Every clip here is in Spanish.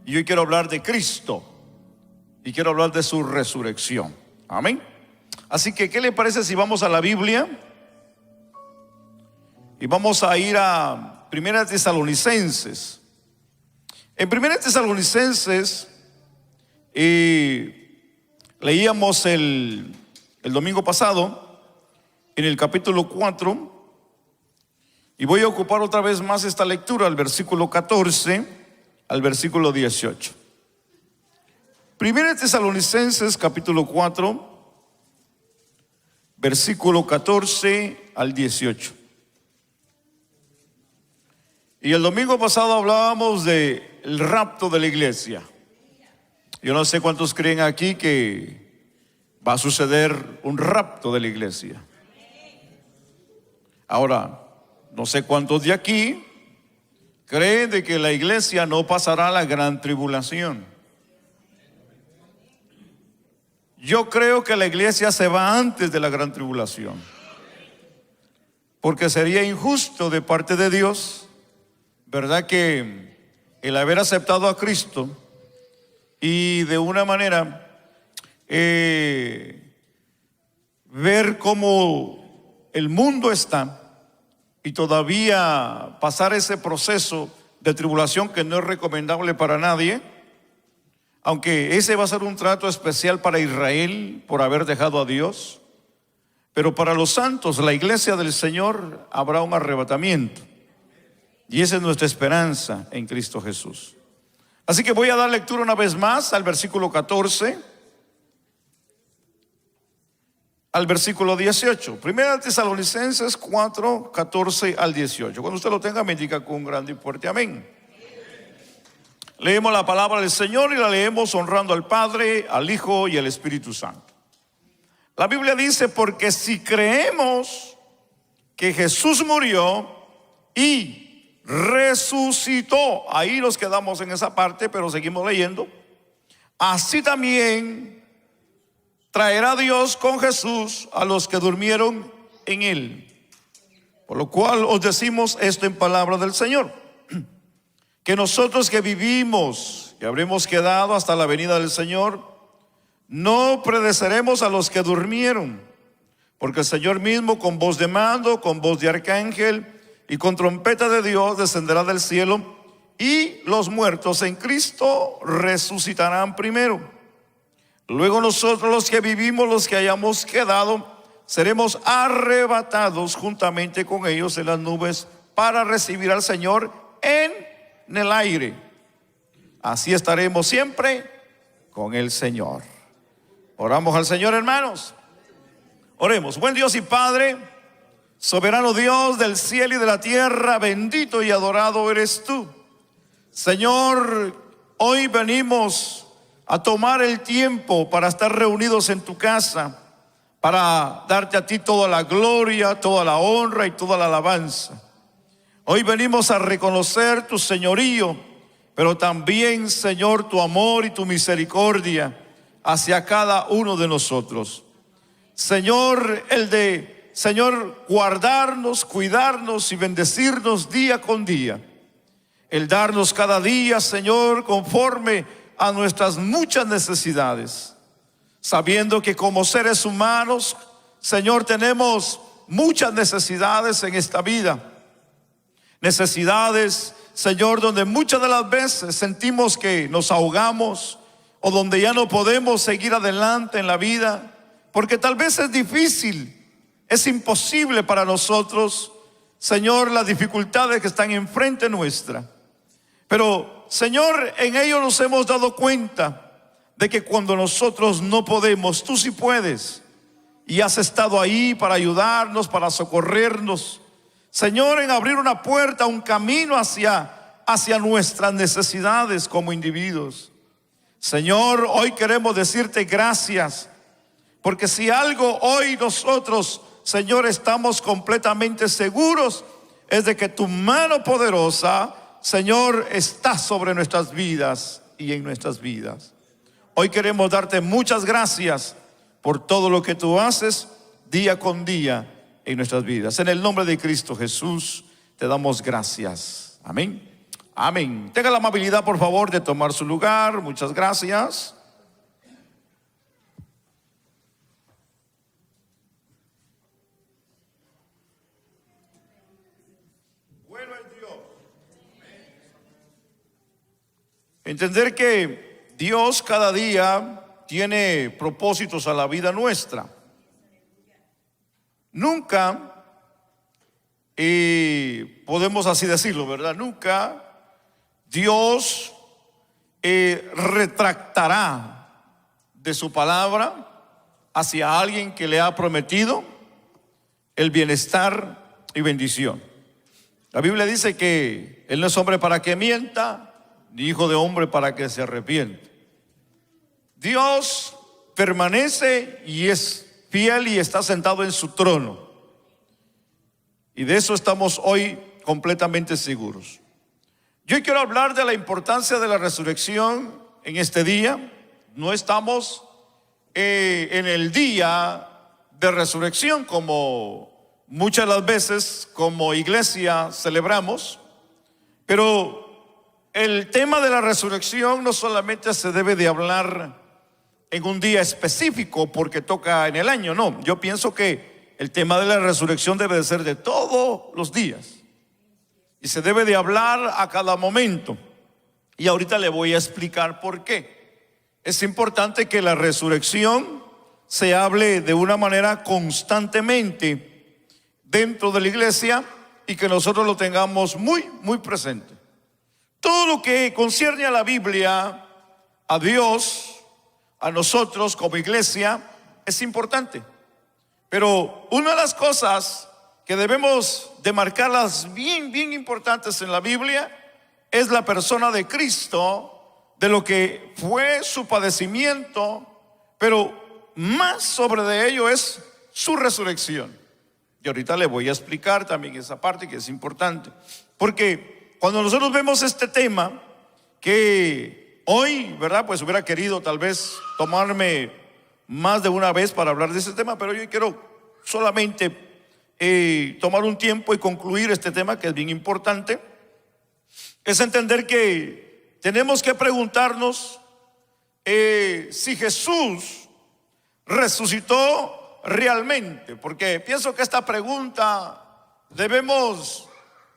Y hoy quiero hablar de Cristo y quiero hablar de su resurrección. Amén. Así que, ¿qué le parece si vamos a la Biblia? Y vamos a ir a 1 Tesalonicenses. En 1 Tesalonicenses leíamos el domingo pasado en el capítulo 4. Y voy a ocupar otra vez más esta lectura, al versículo 14 al versículo 18. 1 Tesalonicenses capítulo 4, versículo 14 al 18. Y el domingo pasado hablábamos del rapto de la iglesia. Yo no sé cuántos creen aquí que va a suceder un rapto de la iglesia. Ahora, no sé cuántos de aquí creen de que la iglesia no pasará la gran tribulación. Yo creo que la iglesia se va antes de la gran tribulación, porque sería injusto de parte de Dios, ¿verdad?, que el haber aceptado a Cristo y de una manera ver cómo el mundo está y todavía pasar ese proceso de tribulación que no es recomendable para nadie, aunque ese va a ser un trato especial para Israel por haber dejado a Dios, pero para los santos, la iglesia del Señor, habrá un arrebatamiento, y esa es nuestra esperanza en Cristo Jesús. Así que voy a dar lectura una vez más al versículo 14 al versículo 18. 1 Tesalonicenses 4, 14 al 18. Cuando usted lo tenga, me indica con un grande y fuerte amén. Leemos la palabra del Señor y la leemos honrando al Padre, al Hijo y al Espíritu Santo. La Biblia dice: porque si creemos que Jesús murió y resucitó, ahí nos quedamos en esa parte, pero seguimos leyendo, así también traerá Dios con Jesús a los que durmieron en él. Por lo cual os decimos esto en palabra del Señor, que nosotros que vivimos y habremos quedado hasta la venida del Señor, no predeceremos a los que durmieron, porque el Señor mismo, con voz de mando, con voz de arcángel y con trompeta de Dios, descenderá del cielo, y los muertos en Cristo resucitarán primero. Luego nosotros, los que vivimos, los que hayamos quedado, seremos arrebatados juntamente con ellos en las nubes para recibir al Señor en el aire. Así estaremos siempre con el Señor. Oramos al Señor, hermanos. Oremos. Buen Dios y Padre, soberano Dios del cielo y de la tierra, bendito y adorado eres tú. Señor, hoy venimos a tomar el tiempo para estar reunidos en tu casa, para darte a ti toda la gloria, toda la honra y toda la alabanza. Hoy venimos a reconocer tu señorío, pero también, Señor, tu amor y tu misericordia hacia cada uno de nosotros. Señor, Señor, guardarnos, cuidarnos y bendecirnos día con día. El darnos cada día, Señor, conforme a nuestras muchas necesidades, sabiendo que como seres humanos, Señor, tenemos muchas necesidades en esta vida. Necesidades, Señor, donde muchas de las veces sentimos que nos ahogamos, o donde ya no podemos seguir adelante en la vida, porque tal vez es difícil, es imposible para nosotros, Señor, las dificultades que están enfrente nuestra. Pero, Señor, en ello nos hemos dado cuenta de que cuando nosotros no podemos, tú sí puedes, y has estado ahí para ayudarnos, para socorrernos, Señor, en abrir una puerta, un camino hacia nuestras necesidades como individuos. Señor, hoy queremos decirte gracias, porque si algo hoy nosotros, Señor, estamos completamente seguros, es de que tu mano poderosa, Señor, está sobre nuestras vidas y en nuestras vidas. Hoy queremos darte muchas gracias por todo lo que tú haces día con día en nuestras vidas. En el nombre de Cristo Jesús te damos gracias. Amén. Amén. Tenga la amabilidad, por favor, de tomar su lugar. Muchas gracias. Bueno es Dios. Entender que Dios cada día tiene propósitos a la vida nuestra. Nunca, y podemos así decirlo, ¿verdad? Nunca Dios retractará de su palabra hacia alguien que le ha prometido el bienestar y bendición. La Biblia dice que Él no es hombre para que mienta, ni hijo de hombre para que se arrepienta. Dios permanece y es fiel y está sentado en su trono. Y de eso estamos hoy completamente seguros. Yo quiero hablar de la importancia de la resurrección en este día. No estamos en el día de resurrección como muchas de las veces como iglesia celebramos, pero el tema de la resurrección no solamente se debe de hablar en un día específico porque toca en el año, no. Yo pienso que el tema de la resurrección debe de ser de todos los días y se debe de hablar a cada momento. Y ahorita le voy a explicar por qué. Es importante que la resurrección se hable de una manera constantemente dentro de la iglesia y que nosotros lo tengamos muy presente. Todo lo que concierne a la Biblia, a Dios, a nosotros como iglesia, es importante. Pero una de las cosas que debemos de marcarlas bien importantes en la Biblia es la persona de Cristo, de lo que fue su padecimiento, pero más sobre de ello es su resurrección. Y ahorita le voy a explicar también esa parte que es importante, porque cuando nosotros vemos este tema, que hoy, ¿verdad? Pues hubiera querido tal vez tomarme más de una vez para hablar de ese tema, pero yo quiero solamente tomar un tiempo y concluir este tema que es bien importante. Es entender que tenemos que preguntarnos si Jesús resucitó realmente, porque pienso que esta pregunta debemos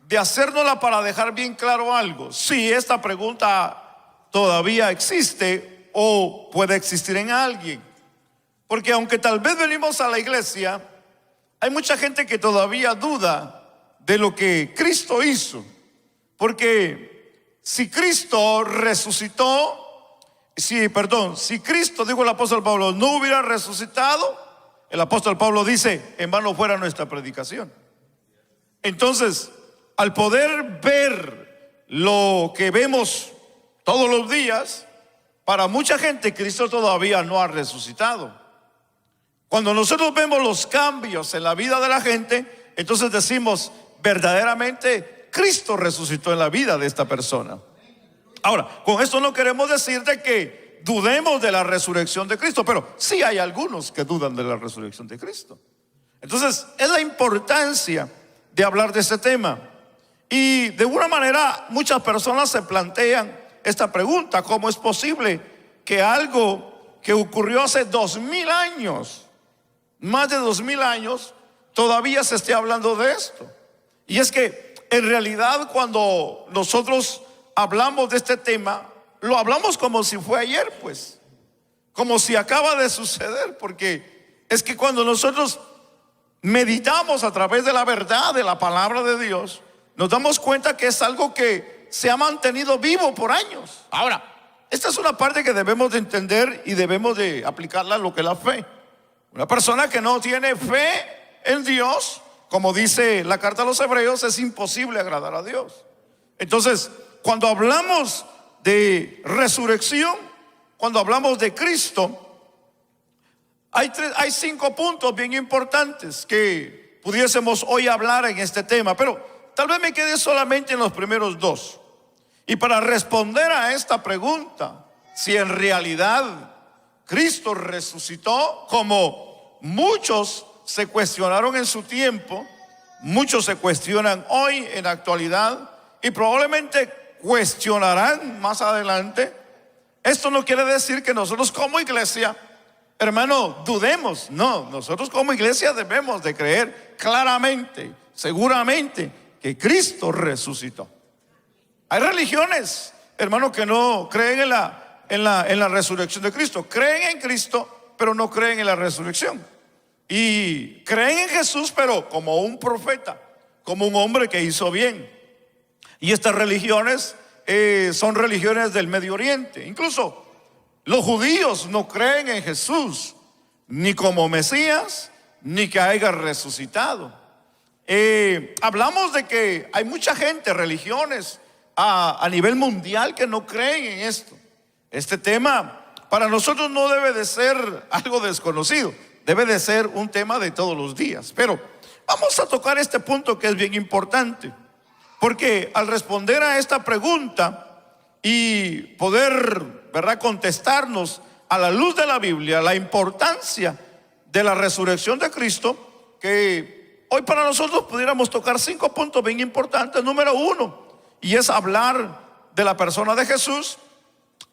de hacérnosla para dejar bien claro algo. Si esta pregunta todavía existe o puede existir en alguien, porque aunque tal vez venimos a la iglesia, hay mucha gente que todavía duda de lo que Cristo hizo. Porque si Cristo resucitó, si Cristo, dijo el apóstol Pablo, no hubiera resucitado, el apóstol Pablo dice, en vano fuera nuestra predicación. Entonces, al poder ver lo que vemos todos los días, para mucha gente Cristo todavía no ha resucitado. Cuando nosotros vemos los cambios en la vida de la gente, entonces decimos, verdaderamente Cristo resucitó en la vida de esta persona. Ahora, con esto no queremos decirte que dudemos de la resurrección de Cristo, pero sí hay algunos que dudan de la resurrección de Cristo. Entonces, es la importancia de hablar de este tema. Y de una manera, muchas personas se plantean esta pregunta: ¿cómo es posible que algo que ocurrió hace 2000 años, más de 2000 años, todavía se esté hablando de esto? Y es que en realidad cuando nosotros hablamos de este tema, lo hablamos como si fue ayer, pues, como si acaba de suceder, porque es que cuando nosotros meditamos a través de la verdad de la palabra de Dios, nos damos cuenta que es algo que se ha mantenido vivo por años. Ahora, esta es una parte que debemos de entender y debemos de aplicarla a lo que es la fe. Una persona que no tiene fe en Dios, como dice la carta a los Hebreos, es imposible agradar a Dios. Entonces, cuando hablamos de resurrección, cuando hablamos de Cristo, hay 5 puntos bien importantes que pudiésemos hoy hablar en este tema, pero tal vez me quede solamente en los primeros 2. Y para responder a esta pregunta, si en realidad Cristo resucitó, como muchos se cuestionaron en su tiempo, muchos se cuestionan hoy en la actualidad, y probablemente cuestionarán más adelante. Esto no quiere decir que nosotros como iglesia, hermano, dudemos. No, nosotros como iglesia debemos de creer claramente, seguramente, que Cristo resucitó. Hay religiones, hermano, que no creen en la resurrección de Cristo. Creen en Cristo, pero no creen en la resurrección. Y creen en Jesús, pero como un profeta, como un hombre que hizo bien. Y estas religiones son religiones del Medio Oriente. Incluso los judíos no creen en Jesús, ni como Mesías, ni que haya resucitado. Hablamos de que hay mucha gente, religiones a nivel mundial, que no creen en esto. Este tema para nosotros no debe de ser algo desconocido, debe de ser un tema de todos los días. Pero vamos a tocar este punto que es bien importante, porque al responder a esta pregunta y poder, ¿verdad?, contestarnos a la luz de la Biblia la importancia de la resurrección de Cristo, que hoy para nosotros pudiéramos tocar 5 puntos bien importantes. Número 1, y es hablar de la persona de Jesús.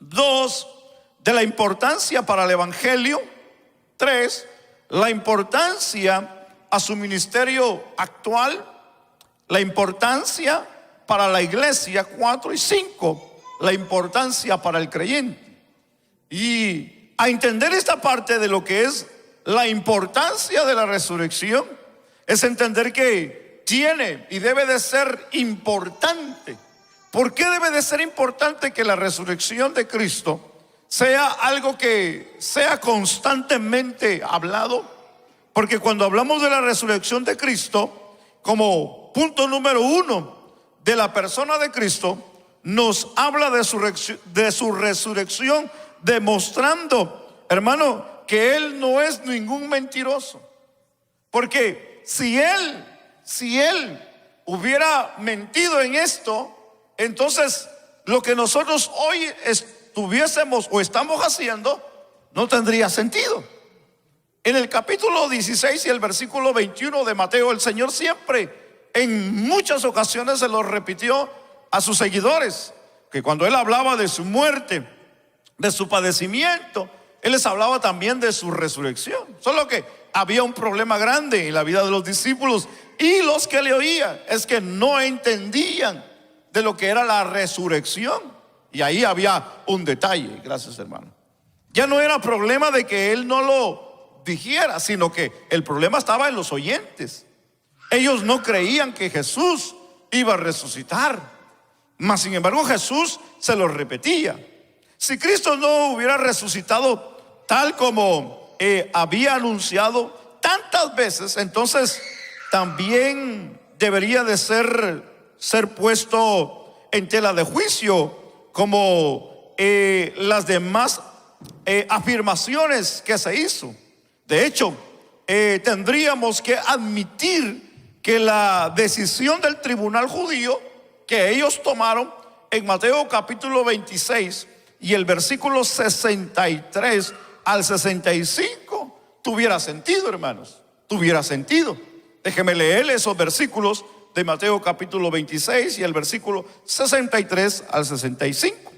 2, de la importancia para el evangelio. 3, la importancia a su ministerio actual, la importancia para la iglesia. 4 y 5, la importancia para el creyente. Y a entender esta parte de lo que es la importancia de la resurrección, es entender que tiene y debe de ser importante. ¿Por qué debe de ser importante que la resurrección de Cristo sea algo que sea constantemente hablado? Porque cuando hablamos de la resurrección de Cristo, como punto número 1 de la persona de Cristo, nos habla de su resurrección, demostrando, hermano, que Él no es ningún mentiroso. Porque si Él hubiera mentido en esto, entonces lo que nosotros hoy estuviésemos o estamos haciendo no tendría sentido. En el capítulo 16 y el versículo 21 de Mateo, el Señor siempre en muchas ocasiones se lo repitió a sus seguidores, que cuando Él hablaba de su muerte, de su padecimiento, Él les hablaba también de su resurrección. Solo que había un problema grande en la vida de los discípulos y los que le oían, es que no entendían de lo que era la resurrección. Y ahí había un detalle. Gracias, hermano. Ya no era problema de que Él no lo dijera, sino que el problema estaba en los oyentes. Ellos no creían que Jesús iba a resucitar, mas sin embargo Jesús se lo repetía. Si Cristo no hubiera resucitado tal como había anunciado tantas veces, entonces también debería de ser puesto en tela de juicio, como las demás afirmaciones que se hizo. De hecho, tendríamos que admitir que la decisión del tribunal judío que ellos tomaron en Mateo capítulo 26 y el versículo 63 al 65 tuviera sentido, hermanos, tuviera sentido. Déjeme leer esos versículos de Mateo capítulo 26 y el versículo 63 al 65.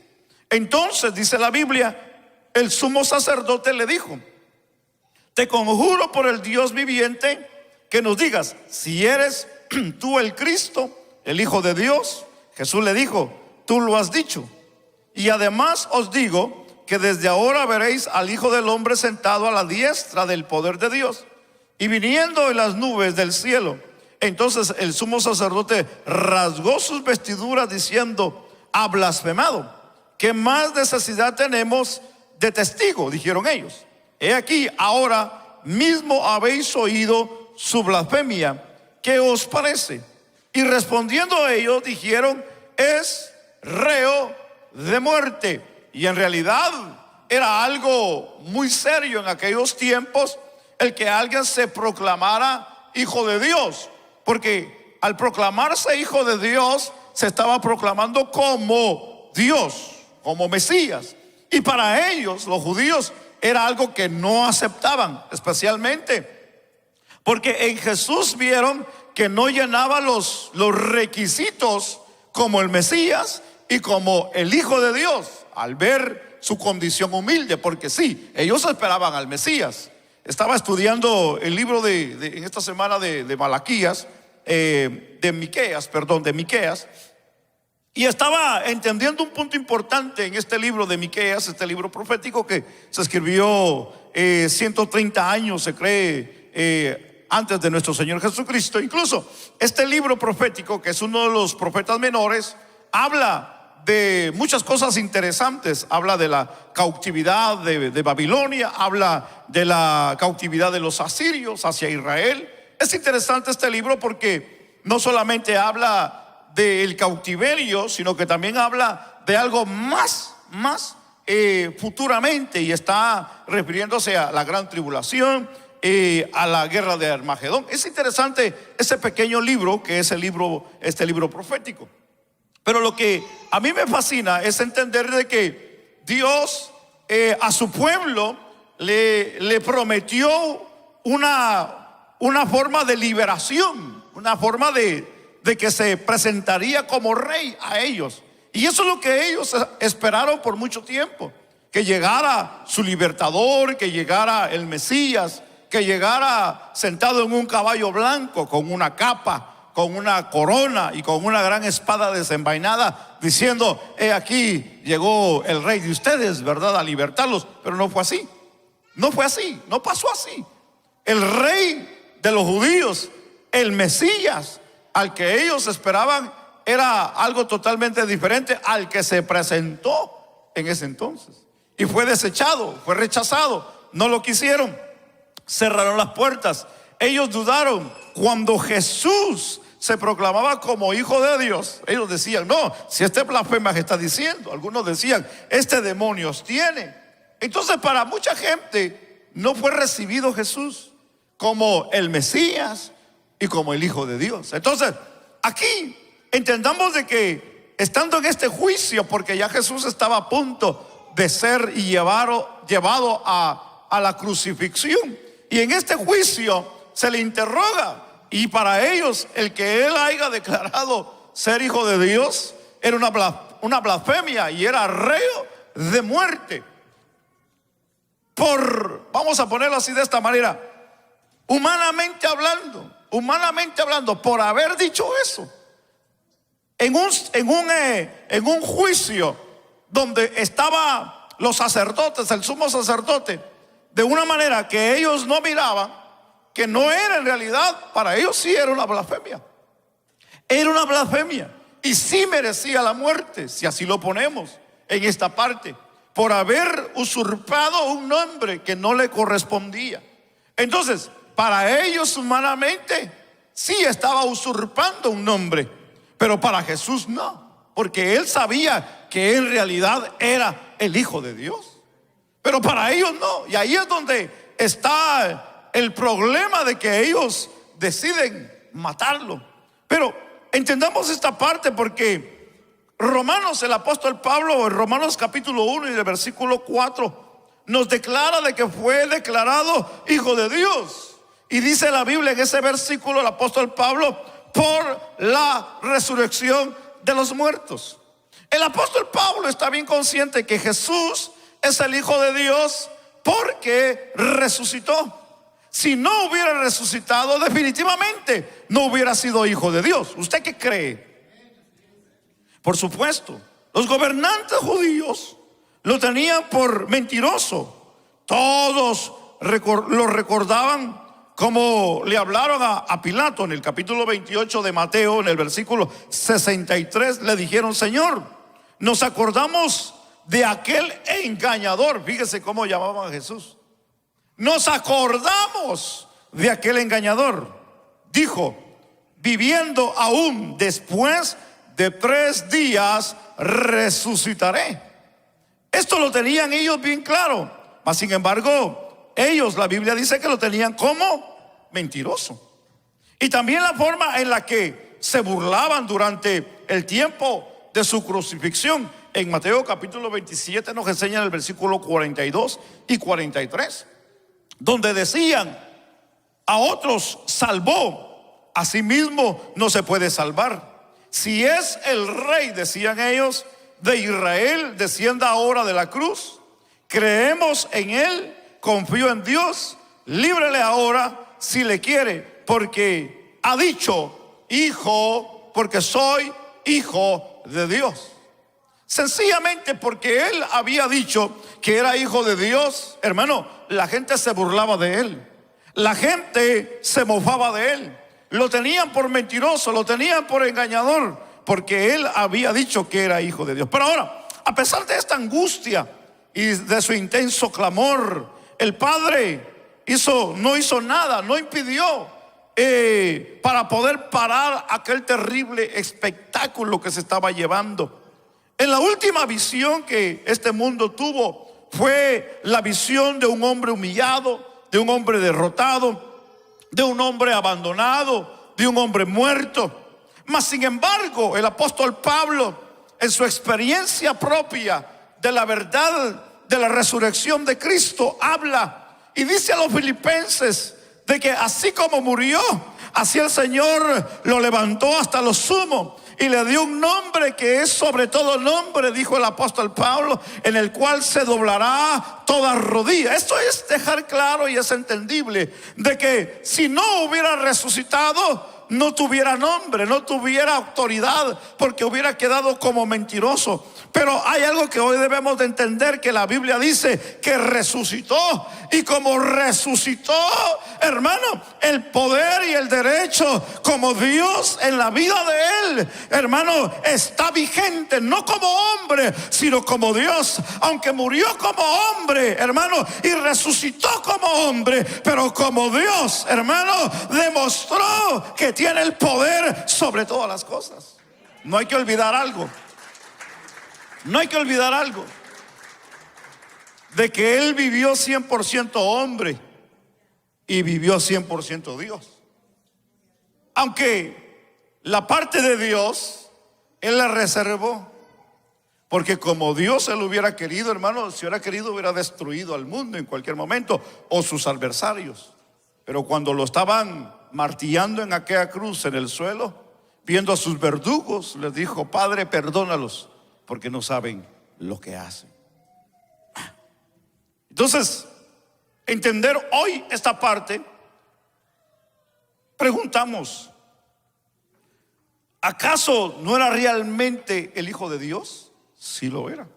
Entonces, dice la Biblia, el sumo sacerdote le dijo: te conjuro por el Dios viviente que nos digas si eres tú el Cristo, el Hijo de Dios. Jesús le dijo: tú lo has dicho. Y además os digo que desde ahora veréis al Hijo del Hombre sentado a la diestra del poder de Dios y viniendo en las nubes del cielo. Entonces el sumo sacerdote rasgó sus vestiduras diciendo: ha blasfemado. ¿Qué más necesidad tenemos de testigo?, dijeron ellos. He aquí, ahora mismo habéis oído su blasfemia. ¿Qué os parece? Y respondiendo ellos dijeron: es reo de muerte. Y en realidad era algo muy serio en aquellos tiempos el que alguien se proclamara hijo de Dios, porque al proclamarse hijo de Dios se estaba proclamando como Dios, como Mesías. Y para ellos, los judíos, era algo que no aceptaban, especialmente porque en Jesús vieron que no llenaba los requisitos como el Mesías y como el Hijo de Dios, al ver su condición humilde, porque sí, ellos esperaban al Mesías. Estaba estudiando el libro en esta semana de Malaquías, de Miqueas, y estaba entendiendo un punto importante en este libro de Miqueas, este libro profético que se escribió 130 años, se cree, antes de nuestro Señor Jesucristo. Incluso este libro profético, que es uno de los profetas menores, habla de muchas cosas interesantes. Habla de la cautividad de Babilonia, habla de la cautividad de los asirios hacia Israel. Es interesante este libro porque no solamente habla del cautiverio, sino que también habla de algo más futuramente, y está refiriéndose a la gran tribulación, a la guerra de Armagedón. Es interesante ese pequeño libro que es este libro profético. Pero lo que a mí me fascina es entender de que Dios a su pueblo le prometió una forma de liberación, una forma de que se presentaría como rey a ellos. Y eso es lo que ellos esperaron por mucho tiempo, que llegara su libertador, que llegara el Mesías, que llegara sentado en un caballo blanco, con una capa, con una corona y con una gran espada desenvainada, diciendo: he aquí llegó el rey de ustedes, ¿verdad?, a libertarlos. Pero no fue así, no pasó así. El rey de los judíos, el Mesías al que ellos esperaban, era algo totalmente diferente al que se presentó en ese entonces. Y fue desechado, fue rechazado, no lo quisieron, cerraron las puertas. Ellos dudaron cuando Jesús se proclamaba como Hijo de Dios. Ellos decían: no, si este blasfema que está diciendo. Algunos decían: este demonios tiene. Entonces, para mucha gente no fue recibido Jesús como el Mesías y como el Hijo de Dios. Entonces, aquí entendamos de que estando en este juicio, porque ya Jesús estaba a punto de ser llevado a la crucifixión, y en este juicio se le interroga, y para ellos el que él haya declarado ser Hijo de Dios era una blasfemia y era reo de muerte. Vamos a ponerlo así, de esta manera, humanamente hablando, por haber dicho eso en un juicio donde estaban los sacerdotes, el sumo sacerdote, de una manera que ellos no miraban, que no era en realidad, para ellos sí era una blasfemia. Era una blasfemia y sí merecía la muerte, si así lo ponemos en esta parte, por haber usurpado un nombre que no le correspondía. Entonces, para ellos humanamente sí estaba usurpando un nombre, pero para Jesús no, porque él sabía que en realidad era el Hijo de Dios. Pero para ellos no, y ahí es donde está el problema de que ellos deciden matarlo. Pero entendamos esta parte, porque Romanos, el apóstol Pablo, en Romanos capítulo 1 y el versículo 4, nos declara de que fue declarado Hijo de Dios. Y dice la Biblia en ese versículo, el apóstol Pablo: por la resurrección de los muertos. El apóstol Pablo está bien consciente que Jesús es el Hijo de Dios porque resucitó. Si no hubiera resucitado, definitivamente no hubiera sido Hijo de Dios. ¿Usted qué cree? Por supuesto, los gobernantes judíos lo tenían por mentiroso. Todos lo recordaban como le hablaron a Pilato en el capítulo 28 de Mateo, en el versículo 63, le dijeron: Señor, nos acordamos de aquel engañador. Fíjese cómo llamaban a Jesús. Nos acordamos de aquel engañador. Dijo: viviendo aún después de 3 días resucitaré. Esto lo tenían ellos bien claro, mas sin embargo ellos, la Biblia dice que lo tenían como mentiroso. Y también la forma en la que se burlaban durante el tiempo de su crucifixión. En Mateo capítulo 27 nos enseñan el versículo 42 y 43, donde decían: a otros salvó, a sí mismo no se puede salvar. Si es el rey, decían ellos, de Israel descienda ahora de la cruz. Creemos en Él, confío en Dios, líbrele ahora si le quiere, porque ha dicho, hijo, porque soy hijo de Dios. Sencillamente porque él había dicho que era hijo de Dios, hermano, la gente se burlaba de él. La gente se mofaba de él. Lo tenían por mentiroso, lo tenían por engañador, porque él había dicho que era hijo de Dios. Pero ahora, a pesar de esta angustia y de su intenso clamor, el padre no hizo nada, no impidió para poder parar aquel terrible espectáculo que se estaba llevando. En la última visión que este mundo tuvo fue la visión de un hombre humillado, de un hombre derrotado, de un hombre abandonado, de un hombre muerto. Mas sin embargo, el apóstol Pablo, en su experiencia propia de la verdad de la resurrección de Cristo, habla y dice a los filipenses de que así como murió, así el Señor lo levantó hasta lo sumo y le dio un nombre que es sobre todo nombre, dijo el apóstol Pablo, en el cual se doblará toda rodilla. Esto es dejar claro y es entendible de que si no hubiera resucitado, no tuviera nombre, no tuviera autoridad, porque hubiera quedado como mentiroso. Pero hay algo que hoy debemos de entender, que la Biblia dice que resucitó, y como resucitó, hermano, el poder y el derecho como Dios en la vida de él, hermano, está vigente, no como hombre, sino como Dios. Aunque murió como hombre, hermano, y resucitó como hombre, pero como Dios, hermano, demostró que tiene el poder sobre todas las cosas. No hay que olvidar algo. No hay que olvidar algo, de que él vivió 100% hombre y vivió 100% Dios. Aunque la parte de Dios él la reservó, porque como Dios él hubiera querido, hermano, si hubiera querido hubiera destruido al mundo en cualquier momento, o sus adversarios. Pero cuando lo estaban martillando en aquella cruz en el suelo, viendo a sus verdugos, les dijo: Padre, perdónalos, porque no saben lo que hacen. Entonces, entender hoy esta parte, preguntamos: ¿acaso no era realmente el Hijo de Dios? Sí lo era.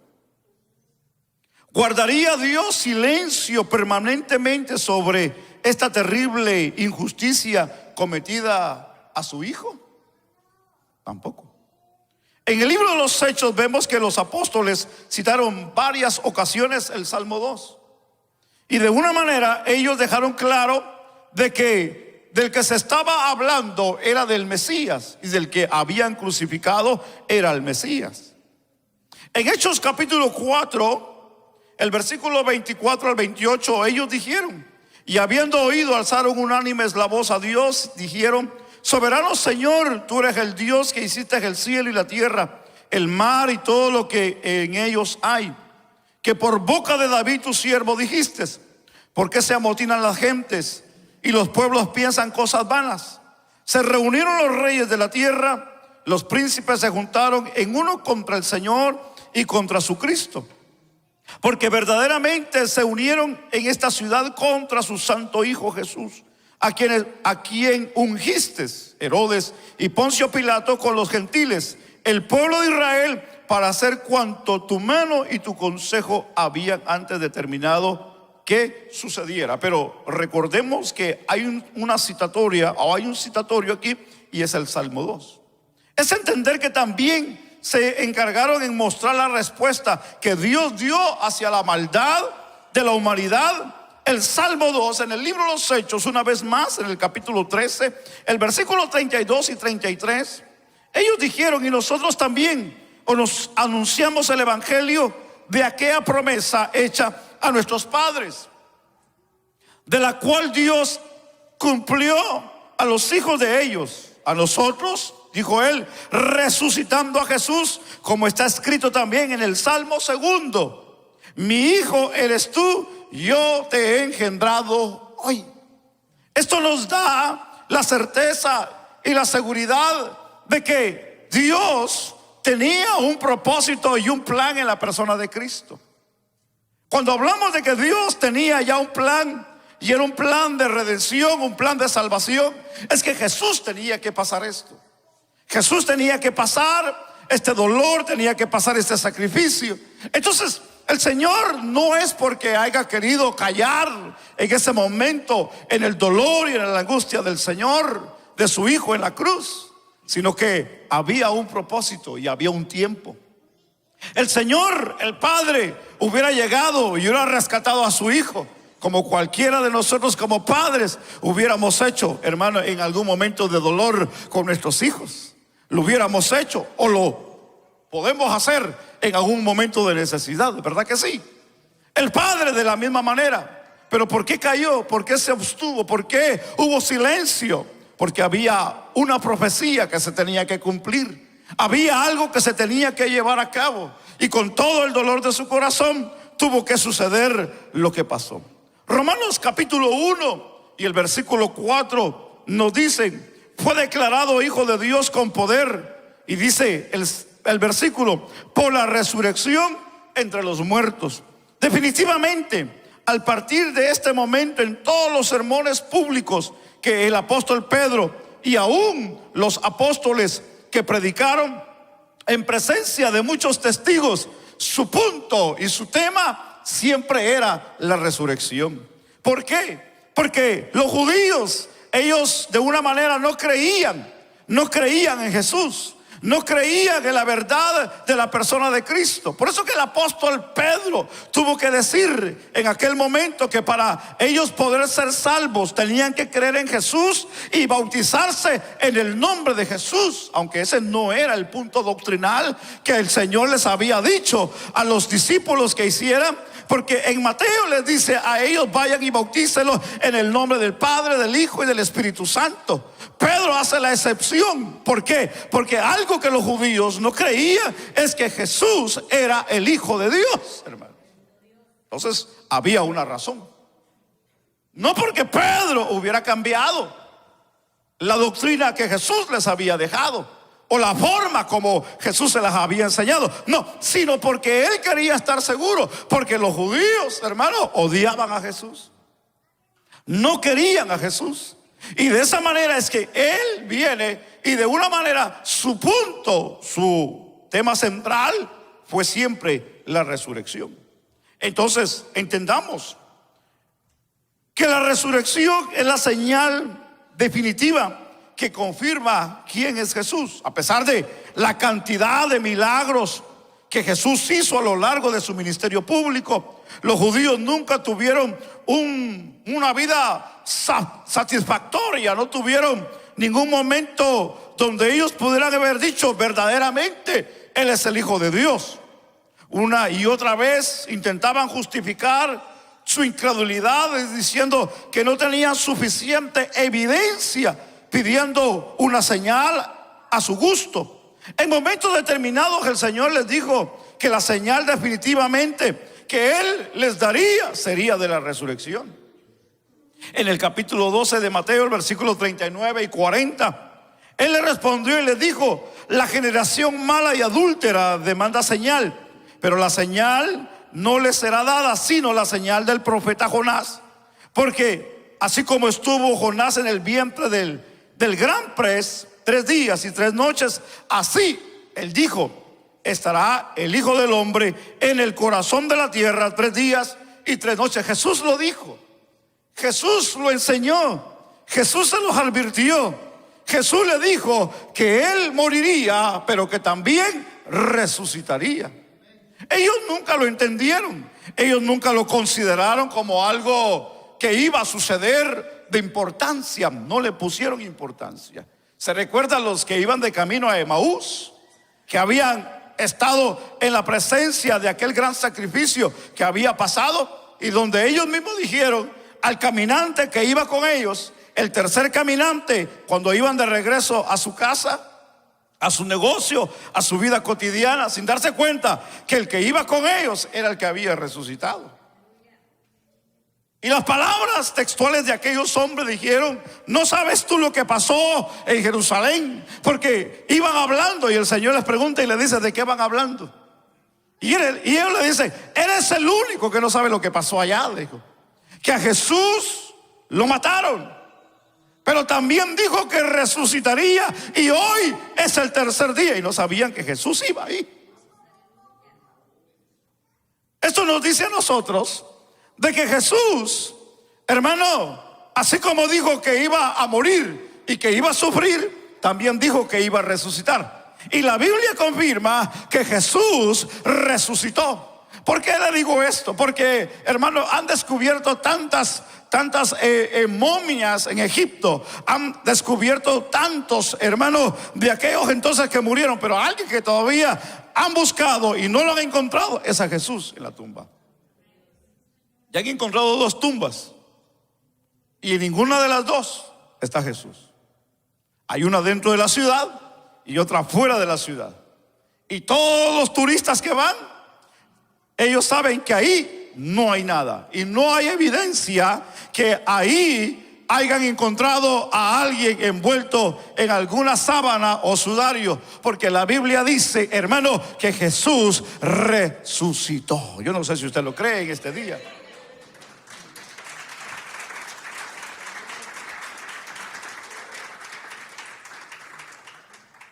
¿Guardaría Dios silencio permanentemente sobre esta terrible injusticia cometida a su Hijo? Tampoco. En el libro de los Hechos vemos que los apóstoles citaron varias ocasiones el Salmo 2. Y de una manera ellos dejaron claro de que del que se estaba hablando era del Mesías, y del que habían crucificado era el Mesías. En Hechos capítulo 4, el versículo 24 al 28, ellos dijeron: y habiendo oído, alzaron unánimes la voz a Dios, dijeron: Soberano Señor, tú eres el Dios que hiciste el cielo y la tierra, el mar y todo lo que en ellos hay, que por boca de David tu siervo dijiste: ¿por qué se amotinan las gentes y los pueblos piensan cosas vanas? Se reunieron los reyes de la tierra, los príncipes se juntaron en uno contra el Señor y contra su Cristo, porque verdaderamente se unieron en esta ciudad contra su santo Hijo Jesús, a quien ungiste, Herodes y Poncio Pilato, con los gentiles, el pueblo de Israel, para hacer cuanto tu mano y tu consejo habían antes determinado que sucediera. Pero recordemos que hay una citatoria, o hay un citatorio aquí, y es el Salmo 2. Es entender que también se encargaron en mostrar la respuesta que Dios dio hacia la maldad de la humanidad. El Salmo 2 en el libro de los Hechos, una vez más en el capítulo 13, el versículo 32 y 33, ellos dijeron: y nosotros también nos anunciamos el evangelio de aquella promesa hecha a nuestros padres, de la cual Dios cumplió a los hijos de ellos, a nosotros, dijo él, resucitando a Jesús, como está escrito también en el Salmo 2: mi hijo eres tú, yo te he engendrado hoy. Esto nos da la certeza y la seguridad de que Dios tenía un propósito y un plan en la persona de Cristo. Cuando hablamos de que Dios tenía ya un plan, y era un plan de redención, un plan de salvación, es que Jesús tenía que pasar esto. Jesús tenía que pasar este dolor, tenía que pasar este sacrificio. Entonces, el Señor no es porque haya querido callar en ese momento, en el dolor y en la angustia del Señor, de su Hijo en la cruz, sino que había un propósito y había un tiempo. El Señor, el Padre, hubiera llegado y hubiera rescatado a su Hijo, como cualquiera de nosotros como padres hubiéramos hecho, hermano, en algún momento de dolor con nuestros hijos. Lo hubiéramos hecho o lo podemos hacer en algún momento de necesidad, ¿verdad que sí? El Padre de la misma manera. Pero ¿por qué cayó? ¿Por qué se abstuvo? ¿Por qué hubo silencio? Porque había una profecía que se tenía que cumplir. Había algo que se tenía que llevar a cabo. Y con todo el dolor de su corazón tuvo que suceder lo que pasó. Romanos capítulo 1 y el versículo 4 nos dicen: fue declarado hijo de Dios con poder. Y dice el versículo: por la resurrección entre los muertos. Definitivamente, al partir de este momento, en todos los sermones públicos que el apóstol Pedro y aún los apóstoles que predicaron en presencia de muchos testigos, su punto y su tema siempre era la resurrección. ¿Por qué? Porque los judíos, ellos de una manera no creían en Jesús, no creían en la verdad de la persona de Cristo. Por eso que el apóstol Pedro tuvo que decir en aquel momento que para ellos poder ser salvos tenían que creer en Jesús y bautizarse en el nombre de Jesús, aunque ese no era el punto doctrinal que el Señor les había dicho a los discípulos que hicieran. Porque en Mateo les dice a ellos: vayan y bautícenlos en el nombre del Padre, del Hijo y del Espíritu Santo. Pedro hace la excepción. ¿Por qué? Porque algo que los judíos no creían es que Jesús era el Hijo de Dios, hermano. Entonces había una razón. No porque Pedro hubiera cambiado la doctrina que Jesús les había dejado o la forma como Jesús se las había enseñado, no, sino porque él quería estar seguro. Porque los judíos, hermano, odiaban a Jesús, no querían a Jesús. Y de esa manera es que él viene y de una manera su punto, su tema central fue siempre la resurrección. Entonces entendamos que la resurrección es la señal definitiva que confirma quién es Jesús. A pesar de la cantidad de milagros que Jesús hizo a lo largo de su ministerio público, los judíos nunca tuvieron una vida satisfactoria. No tuvieron ningún momento donde ellos pudieran haber dicho: verdaderamente Él es el Hijo de Dios. Una y otra vez intentaban justificar su incredulidad diciendo que no tenían suficiente evidencia, pidiendo una señal a su gusto. En momentos determinados el Señor les dijo que la señal definitivamente que Él les daría sería de la resurrección. En el capítulo 12 de Mateo, el versículo 39 y 40, Él le respondió y le dijo: la generación mala y adúltera demanda señal, pero la señal no le será dada sino la señal del profeta Jonás. Porque así como estuvo Jonás en el vientre del gran pez 3 días y 3 noches, así Él dijo: estará el Hijo del Hombre en el corazón de la tierra 3 días y 3 noches. Jesús lo dijo, Jesús lo enseñó, Jesús se los advirtió. Jesús le dijo que Él moriría, pero que también resucitaría. Ellos nunca lo entendieron, ellos nunca lo consideraron como algo que iba a suceder de importancia. No le pusieron importancia. ¿Se recuerdan los que iban de camino a Emaús, que habían estado en la presencia de aquel gran sacrificio que había pasado, y donde ellos mismos dijeron al caminante que iba con ellos, el tercer caminante, cuando iban de regreso a su casa, a su negocio, a su vida cotidiana, sin darse cuenta que el que iba con ellos era el que había resucitado? Y las palabras textuales de aquellos hombres dijeron: ¿no sabes tú lo que pasó en Jerusalén? Porque iban hablando y el Señor les pregunta y le dice: ¿de qué van hablando? Y ellos le dicen: eres el único que no sabe lo que pasó allá. Le dijo que a Jesús lo mataron, pero también dijo que resucitaría, y hoy es el tercer día. Y no sabían que Jesús iba ahí. Esto nos dice a nosotros de que Jesús, hermano, así como dijo que iba a morir y que iba a sufrir, también dijo que iba a resucitar. Y la Biblia confirma que Jesús resucitó. ¿Por qué le digo esto? Porque, hermano, han descubierto tantas momias en Egipto. Han descubierto tantos, hermanos, de aquellos entonces que murieron. Pero alguien que todavía han buscado y no lo han encontrado es a Jesús en la tumba. Ya han encontrado 2 tumbas, y en ninguna de las 2 está Jesús. Hay una dentro de la ciudad y otra fuera de la ciudad. Y todos los turistas que van, ellos saben que ahí no hay nada, y no hay evidencia que ahí hayan encontrado a alguien envuelto en alguna sábana o sudario, porque la Biblia dice, hermano, que Jesús resucitó. Yo no sé si usted lo cree en este día.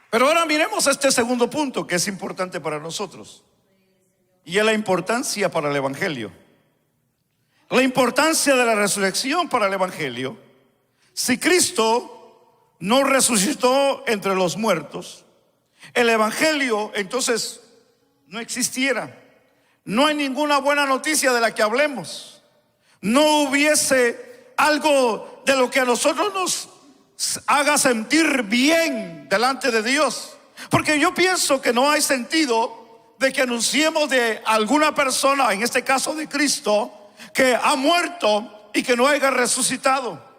Pero ahora miremos este segundo punto que es importante para nosotros, y es la importancia para el Evangelio. La importancia de la resurrección para el Evangelio. Si Cristo no resucitó entre los muertos, el Evangelio entonces no existiera. No hay ninguna buena noticia de la que hablemos. No hubiese algo de lo que a nosotros nos haga sentir bien delante de Dios. Porque yo pienso que no hay sentido de que anunciemos de alguna persona, en este caso de Cristo, que ha muerto y que no haya resucitado.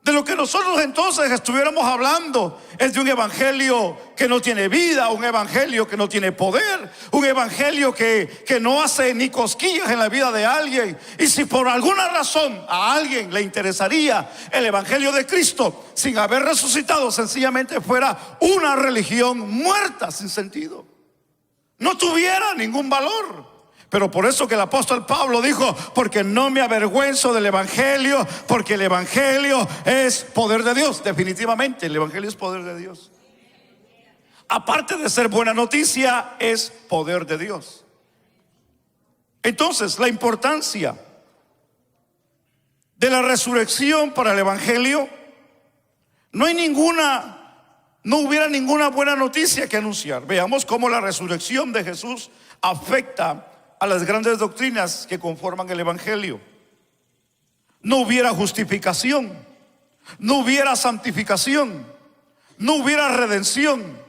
De lo que nosotros entonces estuviéramos hablando es de un evangelio que no tiene vida, un evangelio que no tiene poder, un evangelio que no hace ni cosquillas en la vida de alguien. Y si por alguna razón a alguien le interesaría el evangelio de Cristo sin haber resucitado, sencillamente fuera una religión muerta, sin sentido, no tuviera ningún valor. Pero por eso que el apóstol Pablo dijo: porque no me avergüenzo del evangelio, porque el evangelio es poder de Dios. Definitivamente el evangelio es poder de Dios. Aparte de ser buena noticia, es poder de Dios. Entonces, la importancia de la resurrección para el evangelio, no hubiera ninguna buena noticia que anunciar. Veamos cómo la resurrección de Jesús afecta a las grandes doctrinas que conforman el evangelio. No hubiera justificación, no hubiera santificación, no hubiera redención,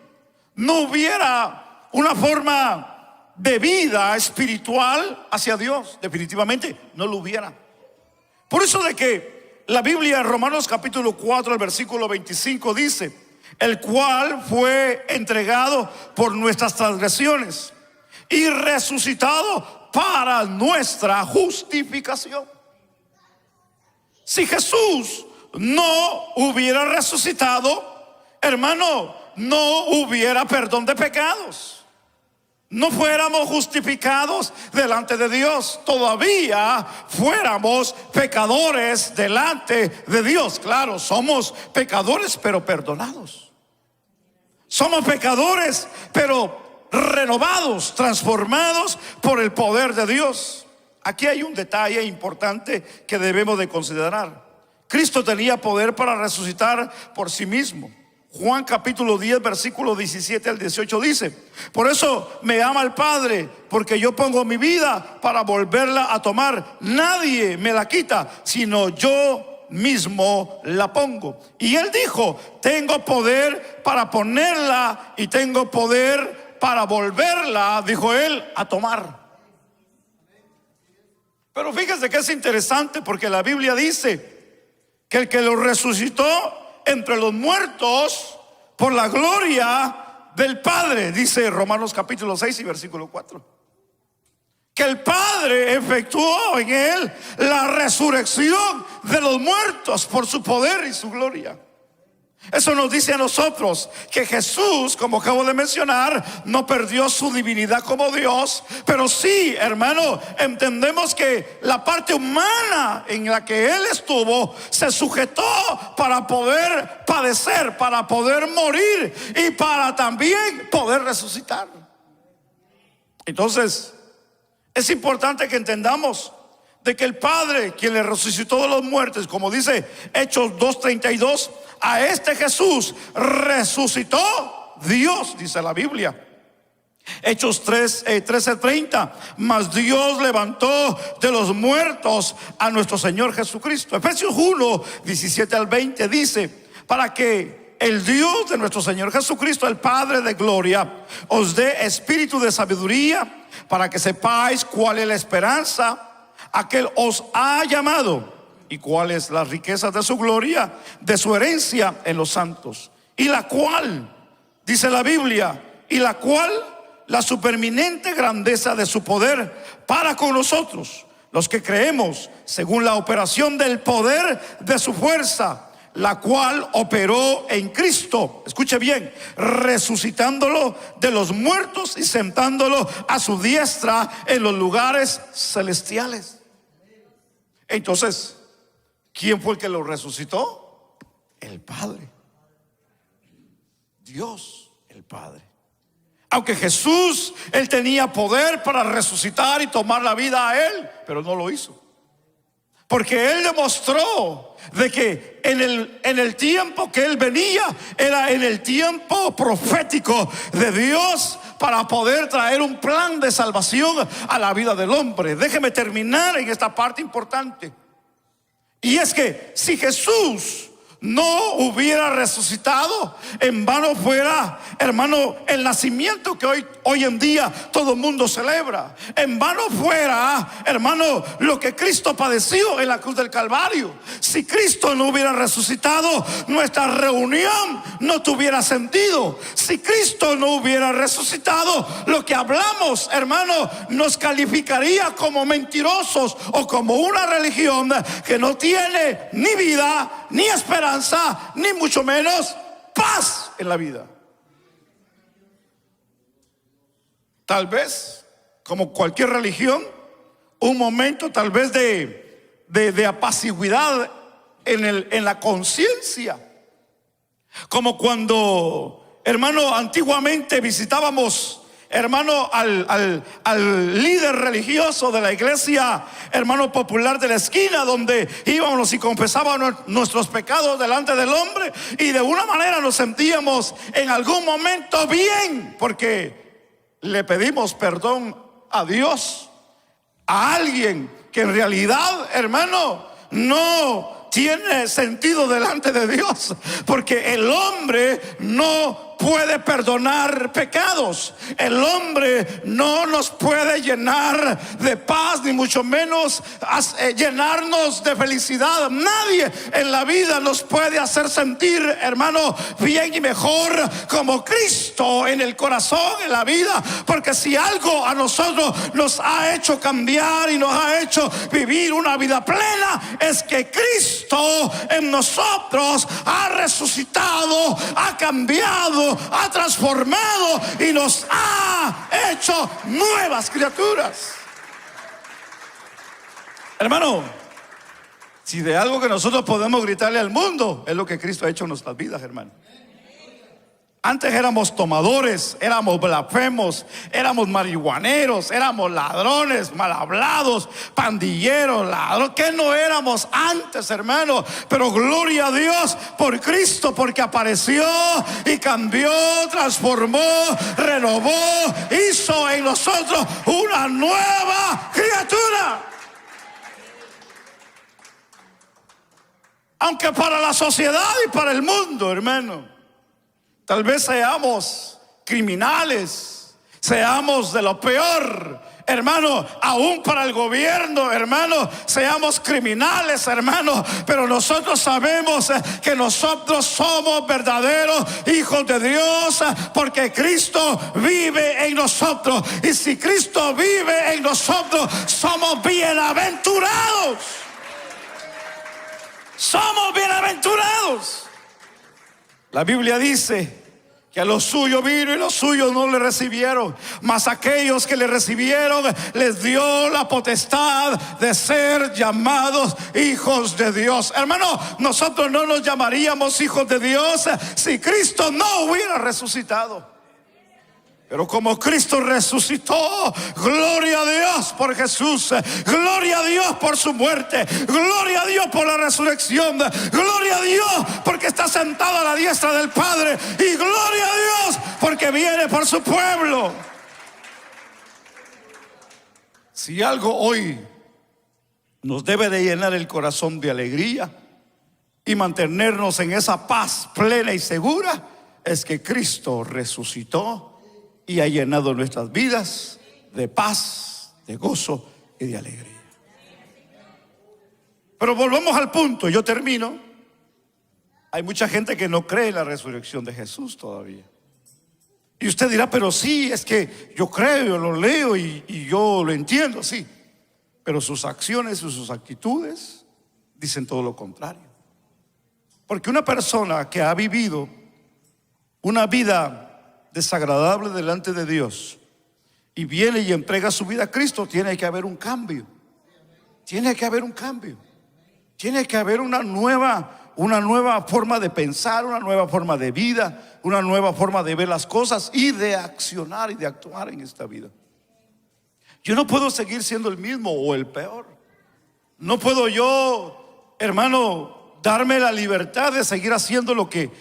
no hubiera una forma de vida espiritual hacia Dios. Definitivamente no lo hubiera. Por eso de que la Biblia en Romanos capítulo 4, el versículo 25 dice: el cual fue entregado por nuestras transgresiones y resucitado para nuestra justificación. Si Jesús no hubiera resucitado, hermano, no hubiera perdón de pecados. No fuéramos justificados delante de Dios. Todavía fuéramos pecadores delante de Dios. Claro, somos pecadores pero perdonados. Somos pecadores pero renovados, transformados por el poder de Dios. Aquí hay un detalle importante que debemos de considerar. Cristo tenía poder para resucitar por sí mismo. Juan capítulo 10 versículo 17 al 18 dice: por eso me ama el Padre, porque yo pongo mi vida para volverla a tomar. Nadie me la quita, sino yo mismo la pongo. Y él dijo: tengo poder para ponerla y tengo poder para volverla, dijo él, a tomar. Pero fíjese que es interesante, porque la Biblia dice que el que lo resucitó entre los muertos por la gloria del Padre, dice Romanos capítulo 6 y versículo 4, que el Padre efectuó en él la resurrección de los muertos por su poder y su gloria. Eso nos dice a nosotros que Jesús, como acabo de mencionar, no perdió su divinidad como Dios, pero sí, hermano, entendemos que la parte humana en la que Él estuvo se sujetó para poder padecer, para poder morir y para también poder resucitar. Entonces, es importante que entendamos de que el Padre, quien le resucitó de los muertos, como dice Hechos 2:32, a este Jesús resucitó Dios, dice la Biblia. Hechos 13:30, mas Dios levantó de los muertos a nuestro Señor Jesucristo. Efesios 1:17-20 dice, para que el Dios de nuestro Señor Jesucristo, el Padre de gloria, os dé espíritu de sabiduría, para que sepáis cuál es la esperanza a que Él os ha llamado y cuál es la riqueza de su gloria, de su herencia en los santos, y la cual, dice la Biblia, y la cual la superminente grandeza de su poder para con nosotros, los que creemos, según la operación del poder de su fuerza, la cual operó en Cristo, escuche bien, resucitándolo de los muertos y sentándolo a su diestra en los lugares celestiales. Entonces, ¿quién fue el que lo resucitó? El Padre. Dios, el Padre. Aunque Jesús, Él tenía poder para resucitar y tomar la vida a Él, pero no lo hizo. Porque Él demostró de que en el tiempo que Él venía, era en el tiempo profético de Dios para poder traer un plan de salvación a la vida del hombre. Déjeme terminar en esta parte importante. Y es que si Jesús no hubiera resucitado, en vano fuera, hermano, el nacimiento que hoy en día todo el mundo celebra. En vano fuera, hermano, lo que Cristo padeció en la cruz del Calvario. Si Cristo no hubiera resucitado, nuestra reunión no tuviera sentido. Si Cristo no hubiera resucitado, lo que hablamos, hermano, nos calificaría como mentirosos o como una religión que no tiene ni vida, ni esperanza, ni mucho menos paz en la vida. Tal vez, como cualquier religión, un momento tal vez de apaciguidad en la conciencia. Como cuando, hermano, antiguamente visitábamos, hermano, al líder religioso de la iglesia, hermano, popular de la esquina, donde íbamos y confesábamos nuestros pecados delante del hombre, y de una manera nos sentíamos en algún momento bien, porque le pedimos perdón a Dios, a alguien que en realidad, hermano, no tiene sentido delante de Dios, porque el hombre no puede perdonar pecados. El hombre no nos puede llenar de paz, ni mucho menos llenarnos de felicidad. Nadie en la vida nos puede hacer sentir, hermano, bien y mejor como Cristo en el corazón, en la vida. Porque si algo a nosotros nos ha hecho cambiar y nos ha hecho vivir una vida plena, es que Cristo en nosotros ha resucitado, ha cambiado, ha transformado y nos ha hecho nuevas criaturas. Hermano, si de algo que nosotros podemos gritarle al mundo, es lo que Cristo ha hecho en nuestras vidas, hermano. Antes éramos tomadores, éramos blasfemos, éramos marihuaneros, éramos ladrones, mal hablados, pandilleros, ladrones. ¿Qué no éramos antes, hermano? Pero gloria a Dios por Cristo, porque apareció y cambió, transformó, renovó, hizo en nosotros una nueva criatura. Aunque para la sociedad y para el mundo, hermano, tal vez seamos criminales, seamos de lo peor, hermano, aún para el gobierno, hermano, seamos criminales, hermano, pero nosotros sabemos que nosotros somos verdaderos hijos de Dios, porque Cristo vive en nosotros. Y si Cristo vive en nosotros, somos bienaventurados. Somos bienaventurados. La Biblia dice que a los suyos vino y los suyos no le recibieron, mas aquellos que le recibieron les dio la potestad de ser llamados hijos de Dios. Hermano, nosotros no nos llamaríamos hijos de Dios si Cristo no hubiera resucitado. Pero como Cristo resucitó, gloria a Dios por Jesús, gloria a Dios por su muerte, gloria a Dios por la resurrección, gloria a Dios porque está sentado a la diestra del Padre, y gloria a Dios porque viene por su pueblo. Si algo hoy nos debe de llenar el corazón de alegría y mantenernos en esa paz plena y segura, es que Cristo resucitó y ha llenado nuestras vidas de paz, de gozo y de alegría. Pero volvamos al punto, yo termino. Hay mucha gente que no cree en la resurrección de Jesús todavía. Y usted dirá, pero sí, es que yo creo, yo lo leo y yo lo entiendo, sí. Pero sus acciones y sus actitudes dicen todo lo contrario. Porque una persona que ha vivido una vida desagradable delante de Dios y viene y entrega su vida a Cristo, tiene que haber un cambio. Tiene que haber un cambio. Tiene que haber una nueva forma de pensar, una nueva forma de vida, una nueva forma de ver las cosas y de accionar y de actuar en esta vida. Yo no puedo seguir siendo el mismo o el peor. No puedo yo, hermano, darme la libertad de seguir haciendo lo que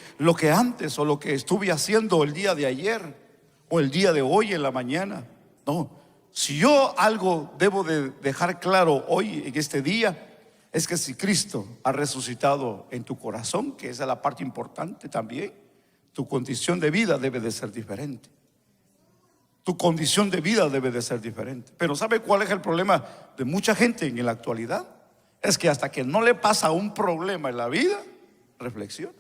antes o lo que estuve haciendo el día de ayer o el día de hoy en la mañana. No, si yo algo debo de dejar claro hoy en este día, es que si Cristo ha resucitado en tu corazón, que esa es la parte importante también, tu condición de vida debe de ser diferente. Tu condición de vida debe de ser diferente. Pero ¿sabe cuál es el problema de mucha gente en la actualidad? Es que hasta que no le pasa un problema en la vida, reflexiona.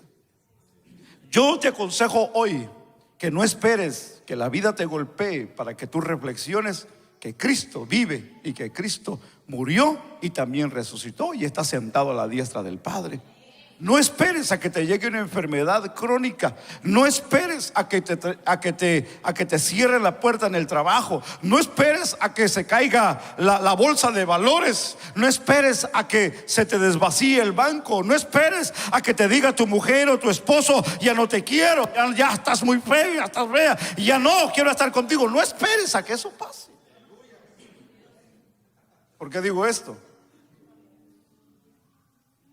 Yo te aconsejo hoy que no esperes que la vida te golpee para que tú reflexiones que Cristo vive y que Cristo murió y también resucitó y está sentado a la diestra del Padre. No esperes a que te llegue una enfermedad crónica. No esperes a que te cierre la puerta en el trabajo. No esperes a que se caiga la bolsa de valores. No esperes a que se te desvacíe el banco. No esperes a que te diga tu mujer o tu esposo, ya no te quiero, ya estás muy fea, ya estás fea, ya no quiero estar contigo. No esperes a que eso pase. ¿Por qué digo esto?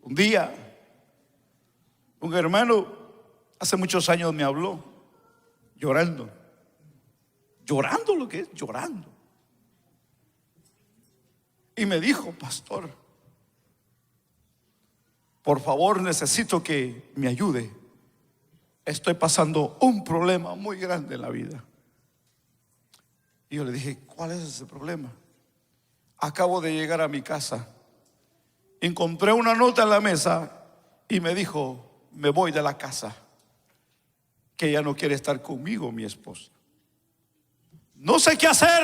Un día un hermano hace muchos años me habló llorando lo que es, llorando. Y me dijo, pastor, por favor necesito que me ayude. Estoy pasando un problema muy grande en la vida. Y yo le dije, ¿cuál es ese problema? Acabo de llegar a mi casa, encontré una nota en la mesa y me dijo, me voy de la casa, que ya no quiere estar conmigo mi esposa. No sé qué hacer,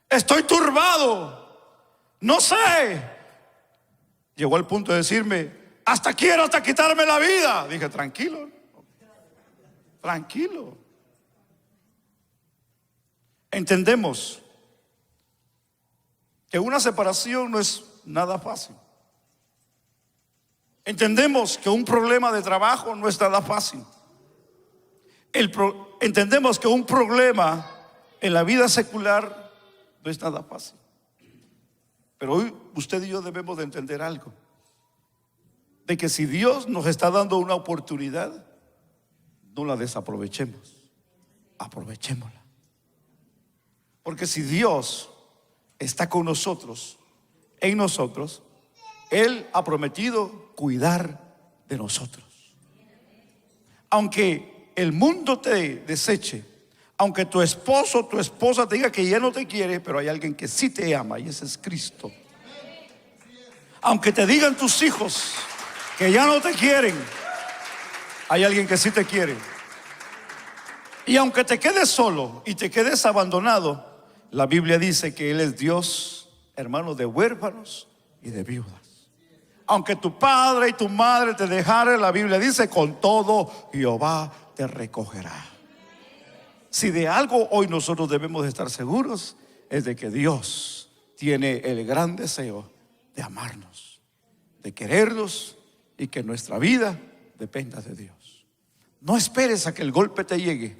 estoy turbado, no sé. Llegó al punto de decirme, hasta quiero quitarme la vida. Dije, tranquilo, tranquilo. Entendemos que una separación no es nada fácil. Entendemos que un problema de trabajo no es nada fácil. Entendemos que un problema en la vida secular no es nada fácil. Pero hoy usted y yo debemos de entender algo, de que si Dios nos está dando una oportunidad, no la desaprovechemos, aprovechémosla. Porque si Dios está con nosotros, en nosotros, Él ha prometido cuidar de nosotros. Aunque el mundo te deseche, Aunque tu esposo o tu esposa te diga que ya no te quiere, pero hay alguien que sí te ama y ese es Cristo. Aunque te digan tus hijos que ya no te quieren, hay alguien que sí te quiere. Y aunque te quedes solo y te quedes abandonado, la Biblia dice que Él es Dios, hermano, de huérfanos y de viudas. Aunque tu padre y tu madre te dejaren, la Biblia dice, con todo Jehová te recogerá. Si de algo hoy nosotros debemos de estar seguros, es de que Dios tiene el gran deseo de amarnos, de querernos y que nuestra vida dependa de Dios. No esperes a que el golpe te llegue.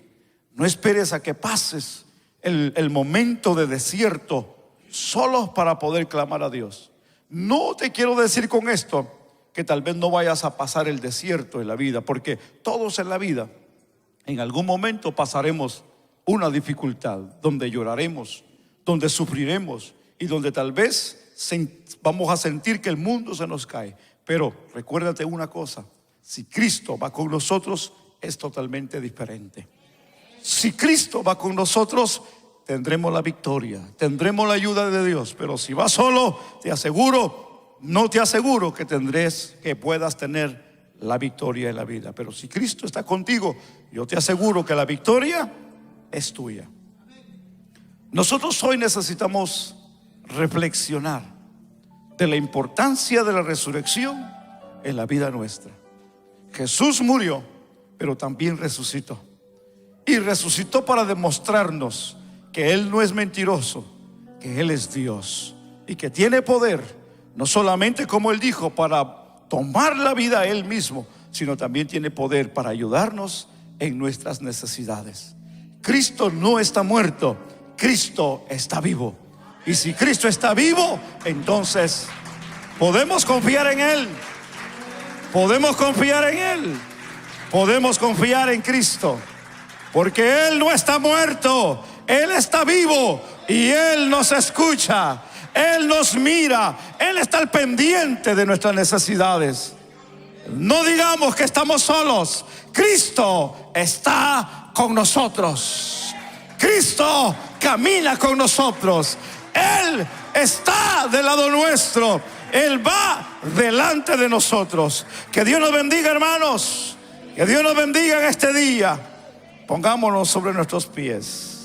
No esperes a que pases el momento de desierto solo para poder clamar a Dios. No te quiero decir con esto que tal vez no vayas a pasar el desierto en la vida, porque todos en la vida en algún momento pasaremos una dificultad donde lloraremos, donde sufriremos y donde tal vez vamos a sentir que el mundo se nos cae. Pero recuérdate una cosa: si Cristo va con nosotros, es totalmente diferente. Si Cristo va con nosotros, tendremos la victoria, tendremos la ayuda de Dios. Pero si vas solo, no te aseguro que puedas tener la victoria en la vida. Pero si Cristo está contigo, yo te aseguro que la victoria es tuya. Nosotros hoy necesitamos reflexionar de la importancia de la resurrección en la vida nuestra. Jesús murió, pero también resucitó. Y resucitó para demostrarnos que Él no es mentiroso, que Él es Dios y que tiene poder, no solamente, como Él dijo, para tomar la vida Él mismo, sino también tiene poder para ayudarnos en nuestras necesidades. Cristo no está muerto, Cristo está vivo. Y si Cristo está vivo, entonces podemos confiar en Él. Podemos confiar en Él. Podemos confiar en Cristo. Porque Él no está muerto, Él está vivo y Él nos escucha, Él nos mira, Él está al pendiente de nuestras necesidades. No digamos que estamos solos. Cristo está con nosotros. Cristo camina con nosotros. Él está del lado nuestro. Él va delante de nosotros. Que Dios nos bendiga, hermanos. Que Dios nos bendiga en este día. Pongámonos sobre nuestros pies.